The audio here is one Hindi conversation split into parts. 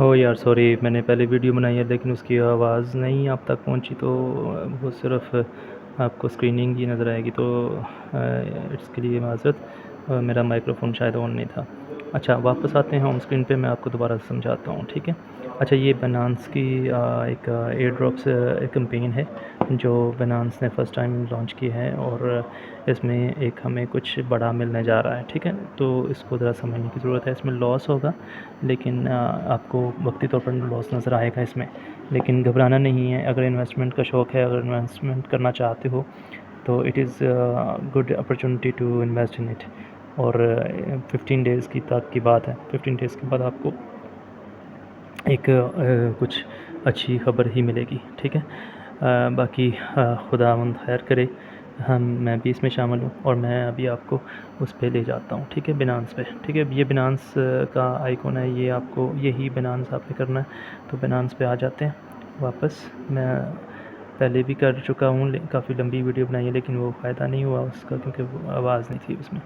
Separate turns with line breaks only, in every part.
ओह यार सॉरी, मैंने पहले वीडियो बनाई है लेकिन उसकी आवाज़ नहीं आप तक पहुंची, तो वो सिर्फ आपको स्क्रीनिंग ही नज़र आएगी, तो इसके लिए माज़रत। मेरा माइक्रोफोन शायद ऑन नहीं था। अच्छा, वापस आते हैं होम स्क्रीन पे, मैं आपको दोबारा समझाता हूँ, ठीक है। अच्छा, ये बनान्स की एक एयर ड्रॉप्स कैंपेन है जो बनान्स ने फ़र्स्ट टाइम लॉन्च की है, और इसमें एक हमें कुछ बड़ा मिलने जा रहा है, ठीक है। तो इसको ज़रा समझने की ज़रूरत है। इसमें लॉस होगा, लेकिन आपको वक्ती तौर पर लॉस नज़र आएगा इसमें, लेकिन घबराना नहीं है। अगर इन्वेस्टमेंट का शौक़ है, अगर इन्वेस्टमेंट करना चाहते हो, तो it is good opportunity to invest in it. और 15 डेज़ की तक की बात है, 15 डेज़ के बाद आपको एक कुछ अच्छी खबर ही मिलेगी, ठीक है। बाकी खुदावंद खैर करे, मैं भी इसमें शामिल हूँ, और मैं अभी आपको उस पे ले जाता हूँ, ठीक है, बिनांस पे, ठीक है। ये बिनांस का आइकॉन है, ये आपको यही बिनांस आपने करना है। तो बिनांस पे आ जाते हैं वापस। मैं पहले भी कर चुका हूँ, काफ़ी लंबी वीडियो बनाई है, लेकिन वो फ़ायदा नहीं हुआ उसका, क्योंकि वो आवाज़ नहीं थी उसमें।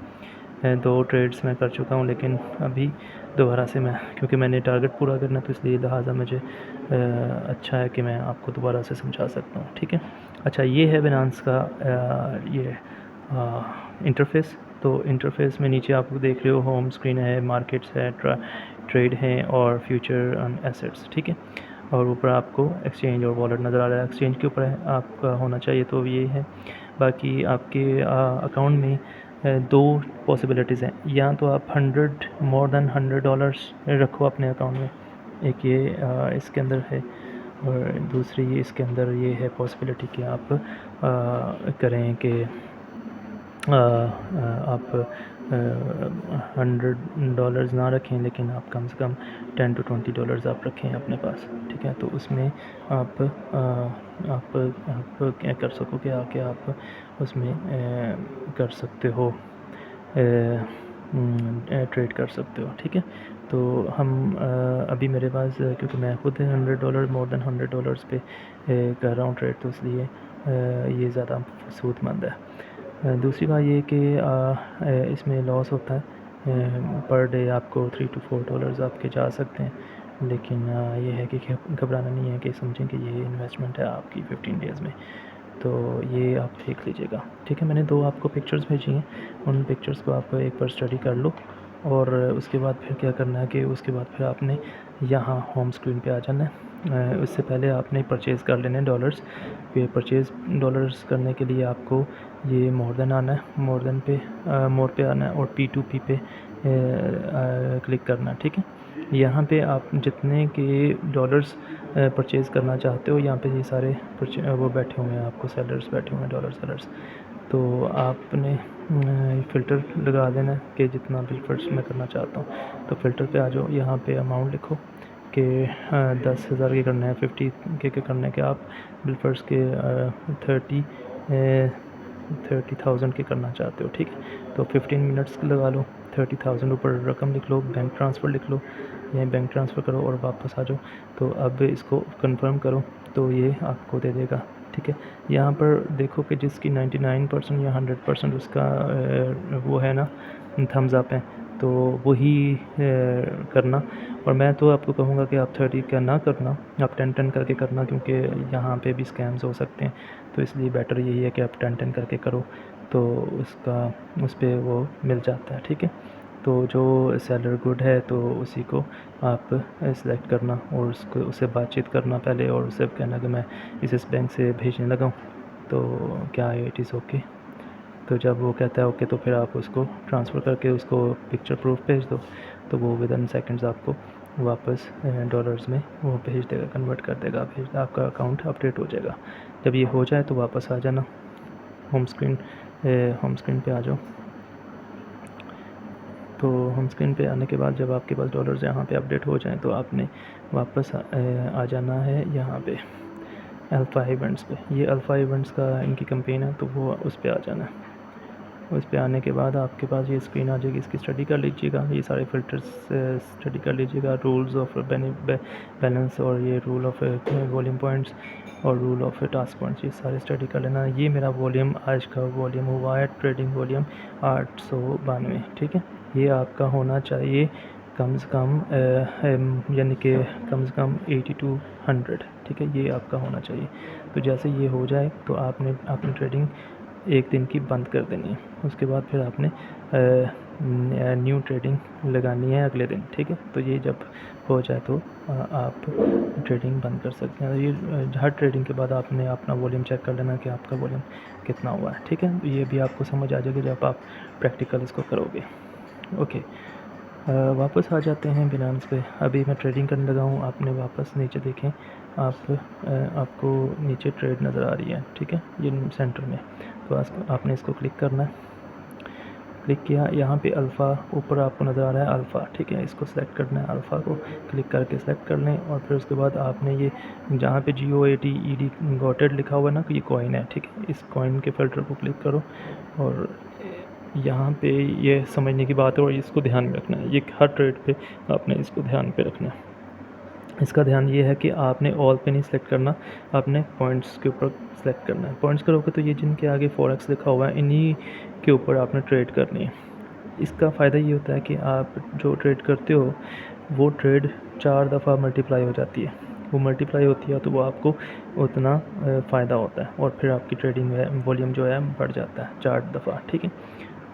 2 ट्रेड्स मैं कर चुका हूँ, लेकिन अभी दोबारा से मैं, क्योंकि मैंने टारगेट पूरा करना, तो इसलिए लिहाजा मुझे अच्छा है कि मैं आपको दोबारा से समझा सकता हूँ, ठीक है। अच्छा, ये है बिनांस का ये इंटरफेस। तो इंटरफेस में नीचे आप देख रहे हो होम स्क्रीन है, मार्केट्स है, ट्रेड है और फ्यूचर ऑन एसेट्स, ठीक है। और ऊपर आपको एक्सचेंज और वॉलेट नज़र आ रहा है। एक्सचेंज के ऊपर आपका होना चाहिए, तो ये है। बाकी आपके अकाउंट में 2 पॉसिबिलिटीज़ हैं। या तो आप 100 मोर देन $100 रखो अपने अकाउंट में, एक ये इसके अंदर है, और दूसरी इसके अंदर ये है पॉसिबिलिटी कि आप करें कि आप $100 ना रखें, लेकिन आप कम से कम $10 to $20 आप रखें अपने पास, ठीक है। तो उसमें आप क्या कर सकोगे आके, आप उसमें कर सकते हो, ट्रेड कर सकते हो, ठीक है। तो हम अभी मेरे पास, क्योंकि मैं खुद $100 मोर देन $100 पे कर रहा हूँ ट्रेड, तो इसलिए ये ज़्यादा सूदमंद है। दूसरी बात ये कि इसमें लॉस होता है, पर डे आपको $3 to $4 आपके जा सकते हैं, लेकिन ये है कि घबराना नहीं है, कि समझें कि ये इन्वेस्टमेंट है आपकी 15 डेज़ में। तो ये आप देख लीजिएगा, ठीक है। मैंने 2 आपको पिक्चर्स भेजी हैं, उन पिक्चर्स को आप एक बार स्टडी कर लो, और उसके बाद फिर क्या करना है कि उसके बाद फिर आपने यहाँ होम स्क्रीन पे आ जाना है। उससे पहले आपने परचेज़ कर लेने डॉलर्स पे। परचेज़ डॉलर्स करने के लिए आपको ये मोर देन आना है, मोर देन पे मोर पे आना है, और P2P पे क्लिक करना है, ठीक है। यहाँ पे आप जितने के डॉलर्स परचेज़ करना चाहते हो, यहाँ पे ये सारे वो बैठे हुए हैं, आपको सेलर्स बैठे हुए हैं, डॉलर सेलर्स। तो आपने फ़िल्टर लगा देना है कि जितना बिलफर्स मैं करना चाहता हूँ। तो फ़िल्टर पे आ जाओ, यहाँ पे अमाउंट लिखो कि 10,000 के करने हैं, 50 के करने के आप बिलफर्स के 30,000 के करना चाहते हो, ठीक है। तो 15 मिनट्स लगा लो, 30,000 ऊपर रकम लिख लो, बैंक ट्रांसफ़र लिख लो, यहीं बैंक ट्रांसफ़र करो और वापस आ जाओ। तो अब इसको कंफर्म करो, तो ये आपको दे देगा, ठीक है। यहाँ पर देखो कि जिसकी 99% या 100% उसका वो है ना, थम्स अप है, तो वही करना। और मैं तो आपको कहूँगा कि आप 30 का ना करना, आप 10-10 करके करना, क्योंकि यहाँ पे भी स्कैम्स हो सकते हैं। तो इसलिए बेटर यही है कि आप 10-10 करके करो, तो उसका उस पे वो मिल जाता है, ठीक है। तो जो सेलर गुड है, तो उसी को आप सिलेक्ट करना, और उससे बातचीत करना पहले, और उससे कहना कि मैं इस बैंक से भेजने लगा हूँ, तो क्या इट इज़ ओके। तो जब वो कहता है ओके, तो फिर आप उसको ट्रांसफ़र करके उसको पिक्चर प्रूफ भेज दो, तो वो विदिन सेकंड्स आपको वापस डॉलर्स में वो भेज देगा, कन्वर्ट कर देगा, आपका अकाउंट अपडेट हो जाएगा। जब ये हो जाए तो वापस आ जाना होम स्क्रीन पे आ जाओ। तो होम स्क्रीन पे आने के बाद जब आपके पास डॉलर्स यहाँ पे अपडेट हो जाएँ, तो आपने वापस आ जाना है यहाँ पे अल्फ़ा इवेंट्स पे। ये अल्फ़ा इवेंट्स का इनकी कैंपेन है, तो वो उस पे आ जाना है। उस पे आने के बाद आपके पास ये स्क्रीन आ जाएगी, इसकी स्टडी कर लीजिएगा, ये सारे फ़िल्टर्स स्टडी कर लीजिएगा, रूल्स ऑफ बैलेंस, और ये रूल ऑफ वॉल्यूम पॉइंट्स, और रूल ऑफ टास्क पॉइंट्स, ये सारे स्टडी कर लेना। ये मेरा वॉल्यूम, आज का वॉल्यूम हुआ है, ट्रेडिंग वॉल्यूम 892, ठीक है। ये आपका होना चाहिए कम से कम यानी कि कम से कम 80 to 100, ठीक है, ये आपका होना चाहिए। तो जैसे ये हो जाए तो आपने अपनी ट्रेडिंग एक दिन की बंद कर देनी है। उसके बाद फिर आपने न्यू ट्रेडिंग लगानी है अगले दिन, ठीक है। तो ये जब हो जाए तो आप ट्रेडिंग बंद कर सकते हैं। ये हर ट्रेडिंग के बाद आपने अपना वॉल्यूम चेक कर लेना कि आपका वॉल्यूम कितना हुआ है, ठीक है। तो ये भी आपको समझ आ जाएगा जब आप प्रैक्टिकल इसको करोगे। ओके, वापस आ जाते हैं बिनांस पे। अभी मैं ट्रेडिंग करने लगा हूँ। आपने वापस नीचे देखें, आपको नीचे ट्रेड नज़र आ रही है, ठीक है, ये सेंटर में। तो आपने इसको क्लिक करना है। क्लिक किया, यहाँ पे अल्फ़ा ऊपर आपको नज़र आ रहा है, अल्फ़ा, ठीक है। इसको सेलेक्ट करना है, अल्फ़ा को क्लिक करके सेलेक्ट कर लें। और फिर उसके बाद आपने ये जहाँ पे GOATED गॉटेड लिखा हुआ है ना कि ये कॉइन है, ठीक है, इस कॉइन के फ़िल्टर को क्लिक करो। और यहाँ पे ये समझने की बात है और इसको ध्यान में रखना है। ये हर ट्रेड पे आपने इसको ध्यान पे रखना है। इसका ध्यान ये है कि आपने ऑल पे नहीं सेलेक्ट करना, आपने पॉइंट्स के ऊपर सेलेक्ट करना है। पॉइंट्स करोगे तो ये जिनके आगे फॉरेक्स लिखा हुआ है इन्हीं के ऊपर आपने ट्रेड करनी है। इसका फ़ायदा ये होता है कि आप जो ट्रेड करते हो वो ट्रेड 4 दफ़ा मल्टीप्लाई हो जाती है। वो मल्टीप्लाई होती है तो वो आपको उतना फ़ायदा होता है और फिर आपकी ट्रेडिंग वॉल्यूम जो है बढ़ जाता है 4 दफ़ा, ठीक है।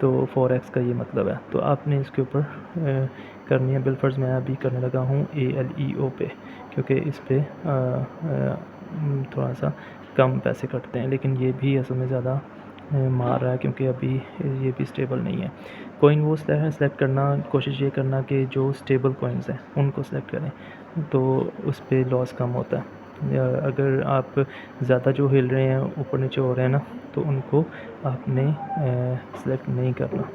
तो फॉरेक्स का ये मतलब है। तो आपने इसके ऊपर करनी है। बिलफर्ज मैं अभी करने लगा हूँ ALEO पे, क्योंकि इस पर थोड़ा सा कम पैसे कटते हैं, लेकिन ये भी असल में ज़्यादा मार रहा है क्योंकि अभी ये भी स्टेबल नहीं है। कॉइन वो सेलेक्ट करना, कोशिश ये करना कि जो स्टेबल कॉइन्स हैं उनको सेलेक्ट करें, तो उस पर लॉस कम होता है। अगर आप ज़्यादा जो हिल रहे हैं, ऊपर नीचे हो रहे हैं ना, तो उनको आपने सेलेक्ट नहीं करना,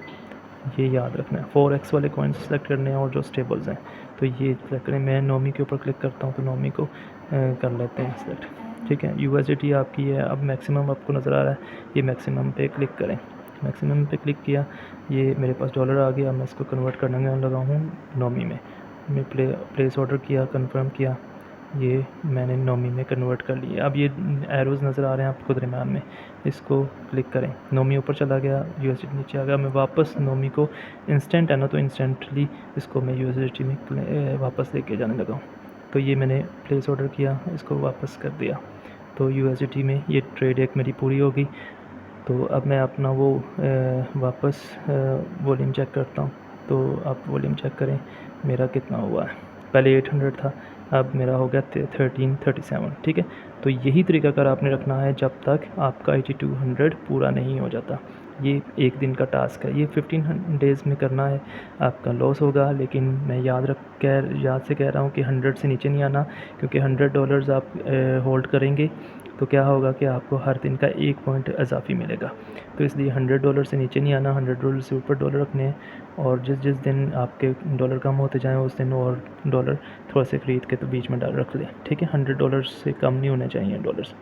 ये याद रखना है। 4x वाले कॉइन्स सेलेक्ट करने हैं और जो स्टेबल्स हैं तो ये सेलेक्ट करें। मैं नोमी के ऊपर क्लिक करता हूँ तो नोमी को कर लेते हैं सेलेक्ट, ठीक है। USDT आपकी है, अब मैक्सिमम आपको नज़र आ रहा है, ये मैक्सिमम पे क्लिक करें। मैक्सिमम पे क्लिक किया, ये मेरे पास डॉलर आ गया। मैं इसको कन्वर्ट करने लगा हूँ नोमी में। मैं प्लेस ऑर्डर किया, कंफर्म किया, ये मैंने नोमी में कन्वर्ट कर लिया। अब ये एरोज़ नज़र आ रहे हैं आपको दरम्यान में, इसको क्लिक करें। नोमी ऊपर चला गया, USDT नीचे आ गया। मैं वापस नोमी को इंस्टेंट है ना, तो इंस्टेंटली इसको मैं USDT में वापस लेके जाने लगा हूँ। तो ये मैंने प्लेस ऑर्डर किया, इसको वापस कर दिया, तो USDT में ये ट्रेड एक मेरी पूरी हो गई। तो अब मैं अपना वो वापस वॉल्यूम चेक करता हूँ। तो आप वॉल्यूम चेक करें मेरा कितना हुआ है। पहले 800 था, अब मेरा हो गया 1337, ठीक है। तो यही तरीकाकार आपने रखना है जब तक आपका 8200 पूरा नहीं हो जाता। ये एक दिन का टास्क है, ये 15 डेज़ में करना है। आपका लॉस होगा, लेकिन मैं याद से कह रहा हूँ कि 100 से नीचे नहीं आना, क्योंकि $100 आप होल्ड करेंगे तो क्या होगा कि आपको हर दिन का 1 पॉइंट इजाफी मिलेगा। तो इसलिए $100 से नीचे नहीं आना, $100 से ऊपर डॉलर रखने हैं। और जिस दिन आपके डॉलर कम होते जाएँ उस दिन और डॉलर थोड़ा से ख़रीद के तो बीच में डाल रख लें, ठीक है। $100 से कम नहीं होने चाहिए डॉलर्स।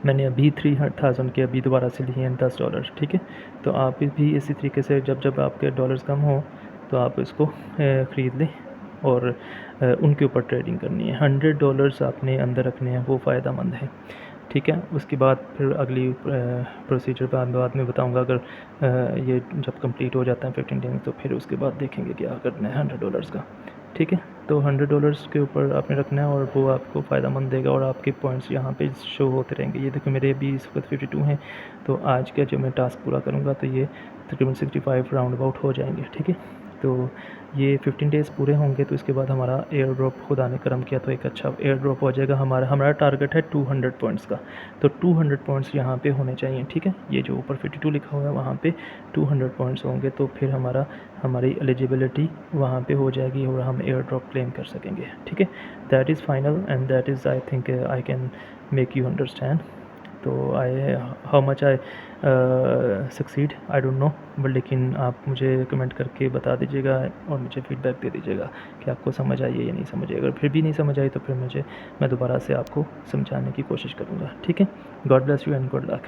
मैंने अभी 3000 के अभी दोबारा से लिए हैं $10, ठीक है। तो आप भी इसी तरीके से जब आपके डॉलर्स कम हो तो आप इसको ख़रीद लें और उनके ऊपर ट्रेडिंग करनी है। $100 आपने अंदर रखने हैं, वो फ़ायदा मंद है, ठीक है। उसके बाद फिर अगली प्रोसीजर बाद में बताऊंगा। अगर ये जब कंप्लीट हो जाता है 15 डेज तो फिर उसके बाद देखेंगे क्या करना है $100 का, ठीक है। तो $100 के ऊपर आपने रखना है और वो आपको फ़ायदा मंद देगा और आपके पॉइंट्स यहाँ पे शो होते रहेंगे। ये देखो मेरे अभी इस वक्त 52 हैं। तो आज का जो मैं टास्क पूरा करूँगा तो ये तकरीबन 65 राउंड अबाउट हो जाएंगे, ठीक है। तो ये 15 डेज़ पूरे होंगे तो इसके बाद हमारा एयर ड्रॉप खुदा ने करम किया तो एक अच्छा एयर ड्रॉप हो जाएगा। हमारा टारगेट है 200 पॉइंट्स का, तो 200 पॉइंट्स यहाँ पे होने चाहिए, ठीक है। ये जो ऊपर 52 लिखा हुआ है वहाँ पे 200 पॉइंट्स होंगे तो फिर हमारी एलिजिबिलिटी वहाँ पे हो जाएगी और हम एयर ड्रॉप क्लेम कर सकेंगे, ठीक है। That is final and that is I think I can make you understand. तो how much I succeed I don't know, but लेकिन आप मुझे कमेंट करके बता दीजिएगा और मुझे फीडबैक दे दीजिएगा कि आपको समझ आई है या नहीं समझ आई। अगर फिर भी नहीं समझ आई तो फिर मैं दोबारा से आपको समझाने की कोशिश करूँगा, ठीक है। God bless you and good luck.